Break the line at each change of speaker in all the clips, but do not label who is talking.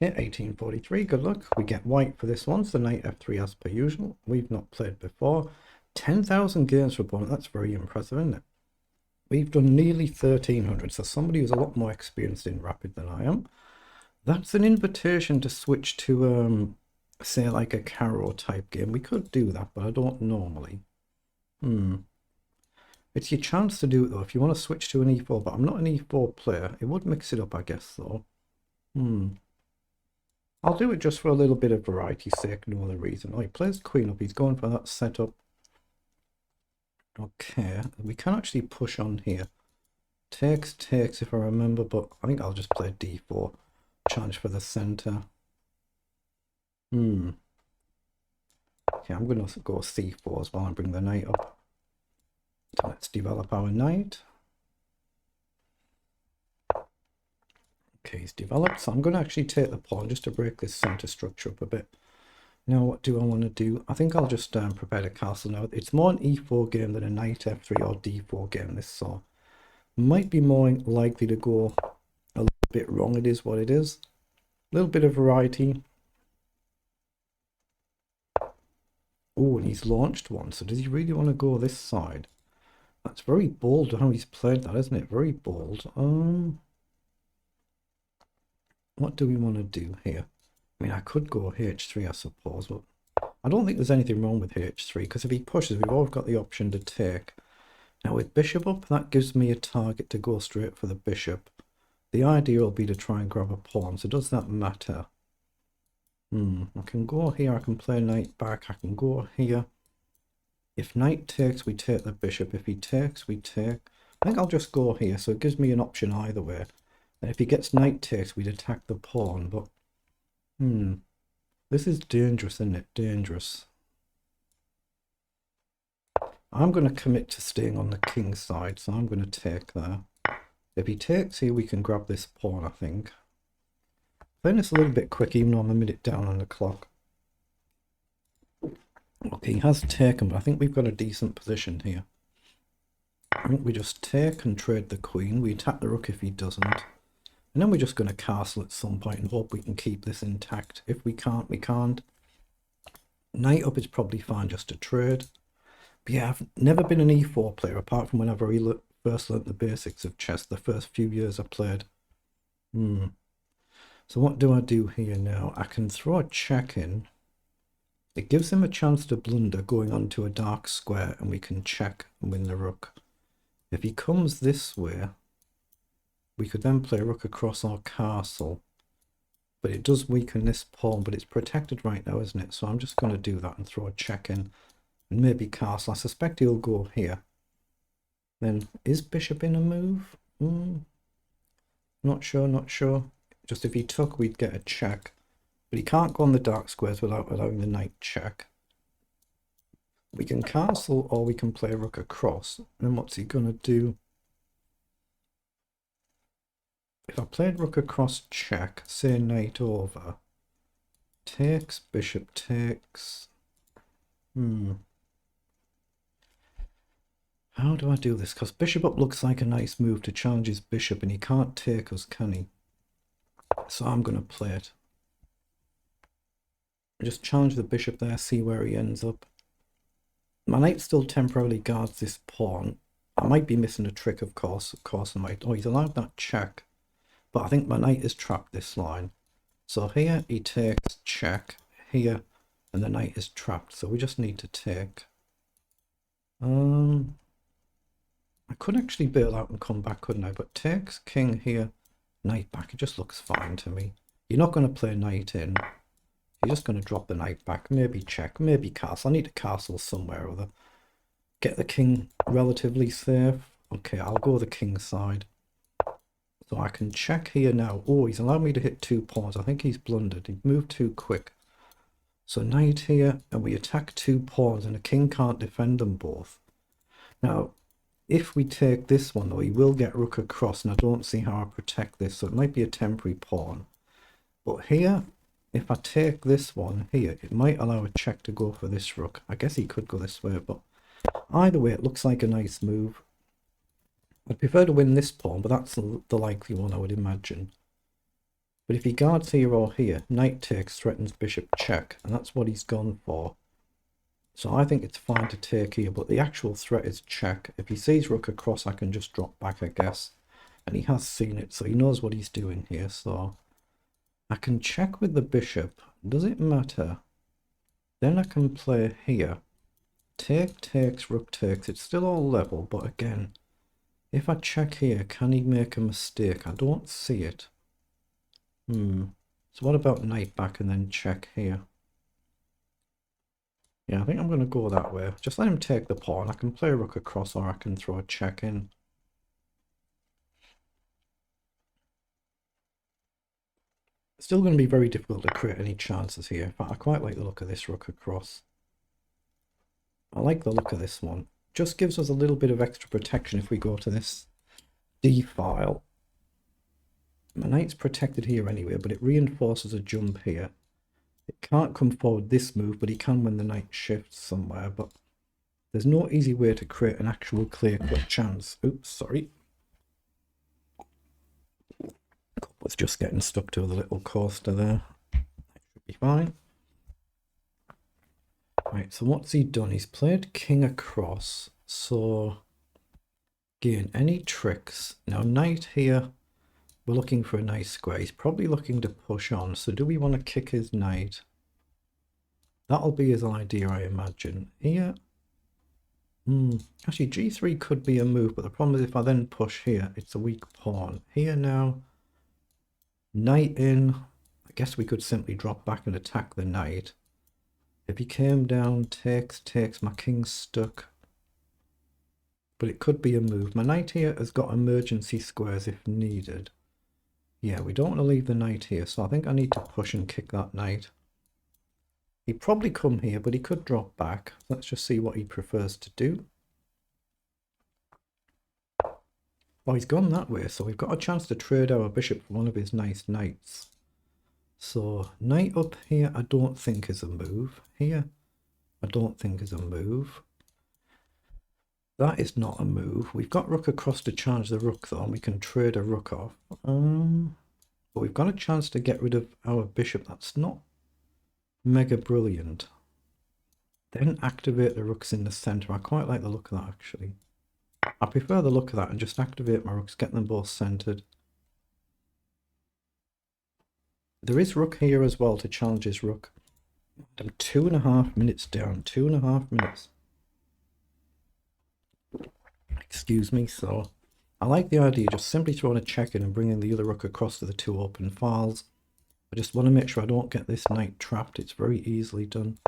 Yeah, 1843, good luck. We get white for this one, so knight f3 as per usual. We've not played before. 10,000 games for opponent, that's very impressive, isn't it? We've done nearly 1,300, so somebody who's a lot more experienced in Rapid than I am. That's an invitation to switch to, say, like a Caro type game. We could do that, but I don't normally. It's your chance to do it, though, if you want to switch to an e4, but I'm not an e4 player. It would mix it up, I guess, though. I'll do it just for a little bit of variety's sake, no other reason. Oh, he plays queen up. He's going for that setup. Okay, we can actually push on here. Takes if I remember, but I think I'll just play d4. Challenge for the center. Okay, I'm going to go c4 as well and bring the knight up. So let's develop our knight. Okay, he's developed, so I'm going to actually take the pawn just to break this center structure up a bit. Now, what do I want to do? I think I'll just prepare the castle now. It's more an e4 game than a knight f3 or d4 game, this, so might be more likely to go a little bit wrong. It is what it is. A little bit of variety. Oh, and he's launched one, so does he really want to go this side? That's very bold how he's played that, isn't it? Very bold. What do we want to do here? I mean, I could go h3, I suppose, but I don't think there's anything wrong with h3, because if he pushes, we've always got the option to take. Now, with bishop up, that gives me a target to go straight for the bishop. The idea will be to try and grab a pawn, so does that matter? I can go here, I can play knight back, I can go here. If knight takes, we take the bishop. If he takes, we take. I think I'll just go here, so it gives me an option either way. And if he gets knight takes, we'd attack the pawn, but this is dangerous, isn't it? Dangerous. I'm going to commit to staying on the king side, so I'm going to take there. If he takes here, we can grab this pawn, I think. Then it's a little bit quick, even though I'm a minute down on the clock. Okay, he has taken, but I think we've got a decent position here. I think we just take and trade the queen. We attack the rook if he doesn't. And then we're just going to castle at some point and hope we can keep this intact. If we can't, we can't. Knight up is probably fine just to trade. But yeah, I've never been an e4 player, apart from when I first learnt the basics of chess, the first few years I played. So what do I do here now? I can throw a check in. It gives him a chance to blunder going onto a dark square, and we can check and win the rook. If he comes this way, we could then play rook across our castle. But it does weaken this pawn, but it's protected right now, isn't it? So I'm just going to do that and throw a check in. And maybe castle. I suspect he'll go here. Then, is bishop in a move? Not sure, not sure. Just if he took, we'd get a check. But he can't go on the dark squares without allowing the knight check. We can castle, or we can play rook across. And then what's he going to do? If I played rook across check, say knight over, takes, bishop takes. How do I do this? Because bishop up looks like a nice move to challenge his bishop, and he can't take us, can he? So I'm going to play it. Just challenge the bishop there, see where he ends up. My knight still temporarily guards this pawn. I might be missing a trick, of course. Of course I might. Oh, he's allowed that check. But I think my knight is trapped this line. So here he takes check. Here, and the knight is trapped. So we just need to take. I could actually bail out and come back, couldn't I? But takes, king here, knight back. It just looks fine to me. You're not going to play knight in. You're just going to drop the knight back. Maybe check, maybe castle. I need a castle somewhere or other. Get the king relatively safe. Okay, I'll go the king side. So I can check here now. Oh, he's allowed me to hit 2 pawns. I think he's blundered. He moved too quick. So knight here, and we attack 2 pawns, and a king can't defend them both. Now, if we take this one, though, he will get rook across, and I don't see how I protect this. So it might be a temporary pawn. But here, if I take this one here, it might allow a check to go for this rook. I guess he could go this way, but either way, it looks like a nice move. I'd prefer to win this pawn, but that's the likely one, I would imagine. But if he guards here or here, knight takes threatens bishop check, and that's what he's gone for. So I think it's fine to take here, but the actual threat is check. If he sees rook across, I can just drop back, I guess. And he has seen it, so he knows what he's doing here. So I can check with the bishop. Does it matter? Then I can play here. Take takes, rook takes. It's still all level, but again, if I check here, can he make a mistake? I don't see it. So what about knight back and then check here? Yeah, I think I'm going to go that way. Just let him take the pawn. I can play rook across, or I can throw a check in. It's still going to be very difficult to create any chances here. In fact, I quite like the look of this rook across. I like the look of this one. Just gives us a little bit of extra protection if we go to this D file. My knight's protected here anyway, but it reinforces a jump here. It can't come forward this move, but he can when the knight shifts somewhere. But there's no easy way to create an actual clear-cut chance. Oops, sorry. Was just getting stuck to the little coaster there. That should be fine. Right, so what's he done? He's played king across. So, again, any tricks? Now, knight here, we're looking for a nice square. He's probably looking to push on. So do we want to kick his knight? That'll be his idea, I imagine. Here, actually, g3 could be a move, but the problem is if I then push here, it's a weak pawn. Here now, knight in. I guess we could simply drop back and attack the knight. If he came down, takes, my king's stuck. But it could be a move. My knight here has got emergency squares if needed. Yeah, we don't want to leave the knight here, so I think I need to push and kick that knight. He'd probably come here, but he could drop back. Let's just see what he prefers to do. Oh, he's gone that way, so we've got a chance to trade our bishop for one of his nice knights. So, knight up here I don't think is a move. Here, I don't think is a move. That is not a move. We've got rook across to charge the rook though, and we can trade a rook off. But we've got a chance to get rid of our bishop. That's not mega brilliant. Then activate the rooks in the center. I quite like the look of that actually. I prefer the look of that and just activate my rooks, get them both centered. There is rook here as well to challenge his rook. I'm 2.5 minutes down, 2.5 minutes. Excuse me, so I like the idea just simply throwing a check in and bringing the other rook across to the two open files. I just want to make sure I don't get this knight trapped. It's very easily done.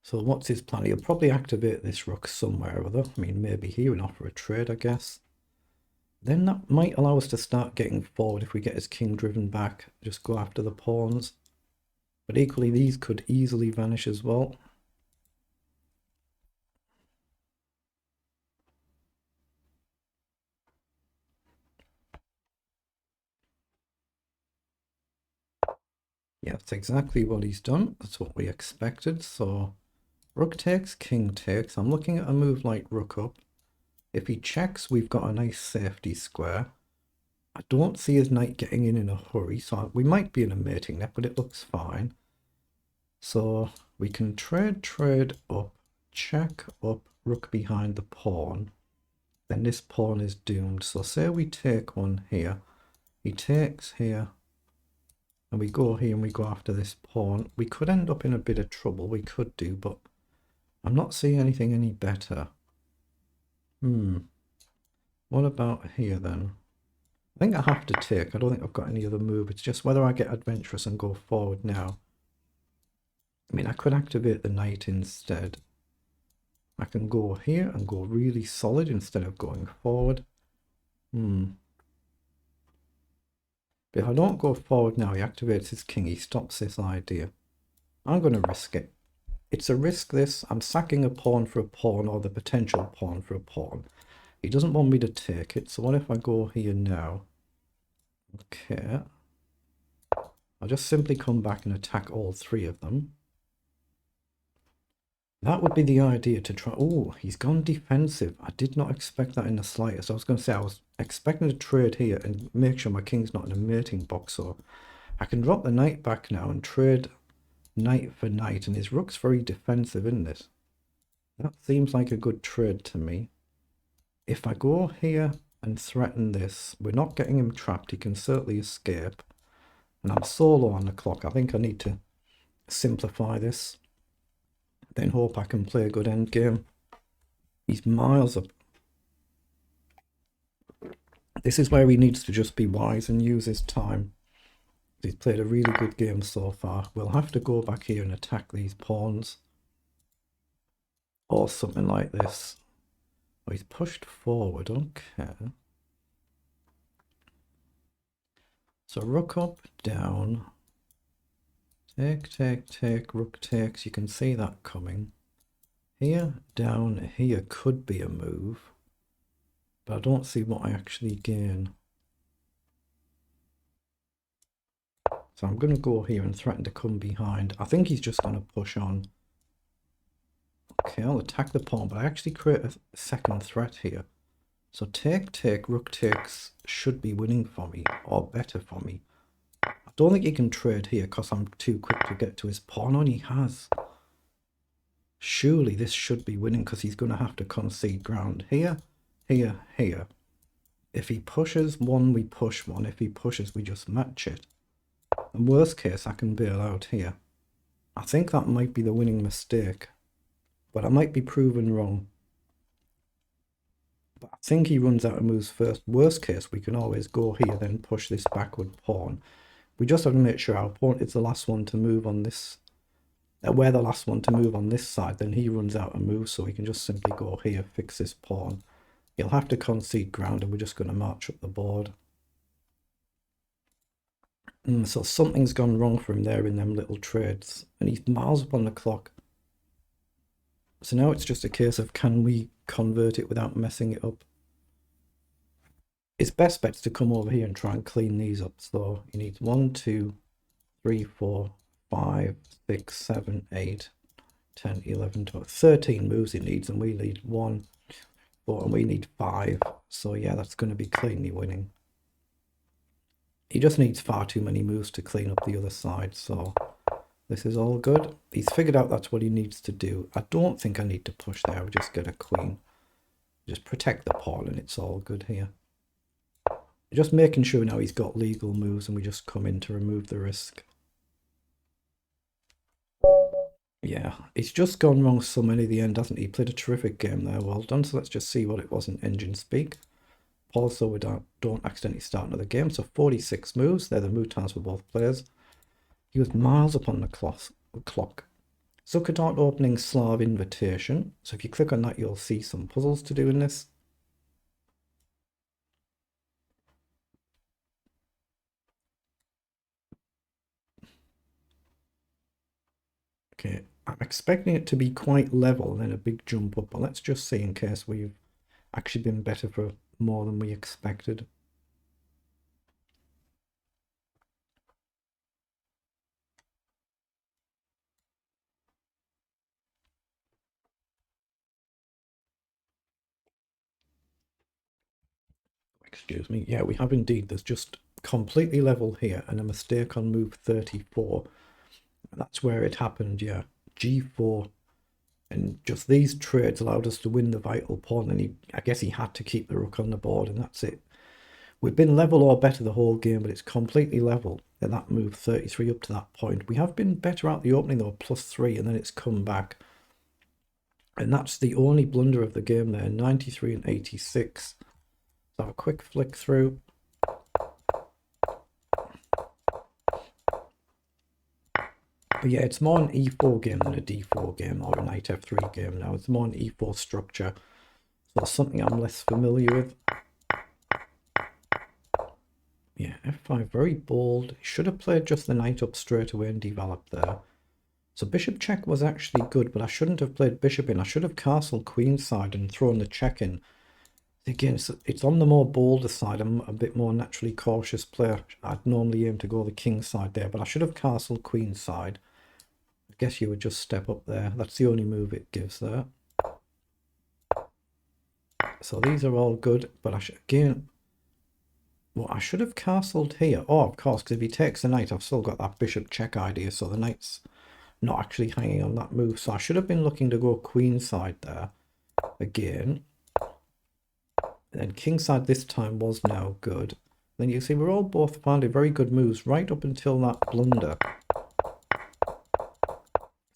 So what's his plan? He'll probably activate this rook somewhere or other. I mean, maybe here and offer a trade, I guess. Then that might allow us to start getting forward if we get his king driven back. Just go after the pawns. But equally, these could easily vanish as well. Yeah, that's exactly what he's done. That's what we expected. So rook takes, king takes. I'm looking at a move like rook up. If he checks, we've got a nice safety square. I don't see his knight getting in a hurry, so we might be in a mating net, but it looks fine. So we can trade up, check up, rook behind the pawn. Then this pawn is doomed. So say we take one here. He takes here. And we go here and we go after this pawn. We could end up in a bit of trouble. We could do, but I'm not seeing anything any better. What about here then? I think I have to take. I don't think I've got any other move. It's just whether I get adventurous and go forward now. I mean, I could activate the knight instead. I can go here and go really solid instead of going forward. But if I don't go forward now, he activates his king. He stops this idea. I'm going to risk it. It's a risk this. I'm sacking a pawn for a pawn, or the potential pawn for a pawn. He doesn't want me to take it. So what if I go here now? Okay. I'll just simply come back and attack all three of them. That would be the idea to try. Oh, he's gone defensive. I did not expect that in the slightest. I was going to say I was expecting to trade here and make sure my king's not in a mating box, so I can drop the knight back now and trade knight for knight, and his rook's very defensive in this. That seems like a good trade to me. If I go here and threaten this, we're not getting him trapped. He can certainly escape. And I'm so low on the clock. I think I need to simplify this. Then hope I can play a good end game. He's miles up. This is where he needs to just be wise and use his time. He's played a really good game so far. We'll have to go back here and attack these pawns. Or something like this. Oh, he's pushed forward, okay. So rook up, down. Take, take, take, rook takes. You can see that coming. Here, down, here could be a move. But I don't see what I actually gain. So I'm going to go here and threaten to come behind. I think he's just going to push on. Okay, I'll attack the pawn, but I actually create a second threat here. So take, take, rook takes should be winning for me, or better for me. I don't think he can trade here because I'm too quick to get to his pawn. On he has. Surely this should be winning because he's going to have to concede ground. Here, here, here. If he pushes one, we push one. If he pushes, we just match it. And worst case, I can bail out here. I think that might be the winning mistake. But I might be proven wrong. But I think he runs out of moves first. Worst case, we can always go here, then push this backward pawn. We just have to make sure our pawn is the last one to move on this. We're the last one to move on this side. Then he runs out of moves, so we can just simply go here, fix this pawn. He'll have to concede ground, and we're just going to march up the board. So something's gone wrong for him there in them little trades. And he's miles up on the clock. So now it's just a case of can we convert it without messing it up. His best bet's to come over here and try and clean these up. So he needs 1, 2, 3, 4, 5, 6, 7, 8, 10, 11, 12, 13 moves he needs, and we need 1, 4, and we need 5. So yeah, that's going to be cleanly winning. He just needs far too many moves to clean up the other side, so this is all good. He's figured out that's what he needs to do. I don't think I need to push there. I'll just get a queen. Just protect the pawn and it's all good here. Just making sure now he's got legal moves and we just come in to remove the risk. Yeah, it's just gone wrong so many at the end, hasn't he? He played a terrific game there. Well done. So let's just see what it was in engine speak. Paul, so we don't accidentally start another game. So 46 moves. They're the move times for both players. He was miles upon the clock. Zuckertort opening Slav invitation. So if you click on that, you'll see some puzzles to do in this. Okay, I'm expecting it to be quite level and then a big jump up, but let's just see in case we've actually been better for more than we expected. Excuse me. Yeah, we have indeed. There's just completely level here and a mistake on move 34. That's where it happened, yeah. G4. And just these trades allowed us to win the vital pawn. And I guess he had to keep the rook on the board, and that's it. We've been level or better the whole game, but it's completely level at that move 33 up to that point. We have been better out the opening though, +3, and then it's come back. And that's the only blunder of the game there, 93 and 86. So have a quick flick through. But yeah, it's more an E4 game than a D4 game or a knight F3 game now. It's more an E4 structure. So it's something I'm less familiar with. Yeah, F5, very bold. Should have played just the knight up straight away and developed there. So bishop check was actually good, but I shouldn't have played bishop in. I should have castled queenside and thrown the check in. Again, it's on the more bolder side. I'm a bit more naturally cautious player. I'd normally aim to go the king side there, but I should have castled queenside. I guess you would just step up there. That's the only move it gives there. So these are all good, but again, Well, I should have castled here. Oh, of course, because if he takes the knight, I've still got that bishop check idea, so the knight's not actually hanging on that move. So I should have been looking to go queenside there again. And kingside this time was now good. Then you see we're all both finding very good moves right up until that blunder.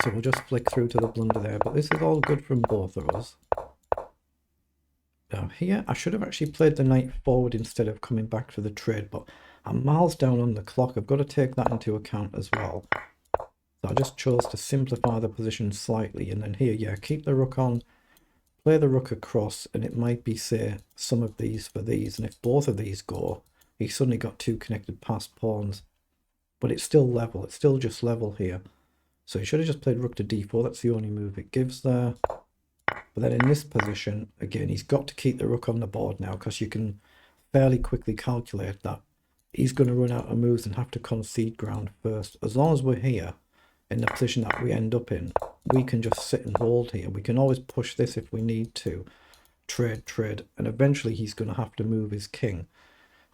So we'll just flick through to the blunder there, but this is all good from both of us. Now here, I should have actually played the knight forward instead of coming back for the trade, but I'm miles down on the clock. I've got to take that into account as well. So I just chose to simplify the position slightly, and then here, yeah, keep the rook on, play the rook across, and it might be, say, some of these for these, and if both of these go, he's suddenly got two connected passed pawns. But it's still level, it's still just level here. So he should have just played rook to d4, that's the only move it gives there. But then in this position, again, he's got to keep the rook on the board now, because you can fairly quickly calculate that he's going to run out of moves and have to concede ground first. As long as we're here, in the position that we end up in, we can just sit and hold here. We can always push this if we need to. Trade, and eventually he's going to have to move his king.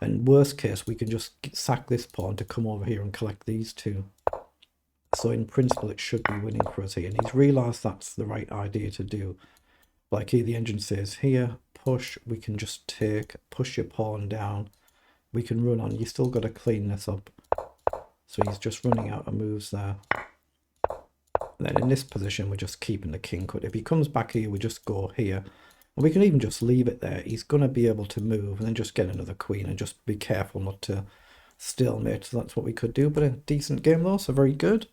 And worst case, we can just sack this pawn to come over here and collect these two. So in principle, it should be winning for us here. And he's realised that's the right idea to do. Like here, the engine says, here, push, we can just take, push your pawn down. We can run on. You still got to clean this up. So he's just running out of moves there. And then in this position, we're just keeping the king cut. If he comes back here, we just go here. And we can even just leave it there. He's going to be able to move and then just get another queen and just be careful not to stalemate. So that's what we could do. But a decent game though, so very good.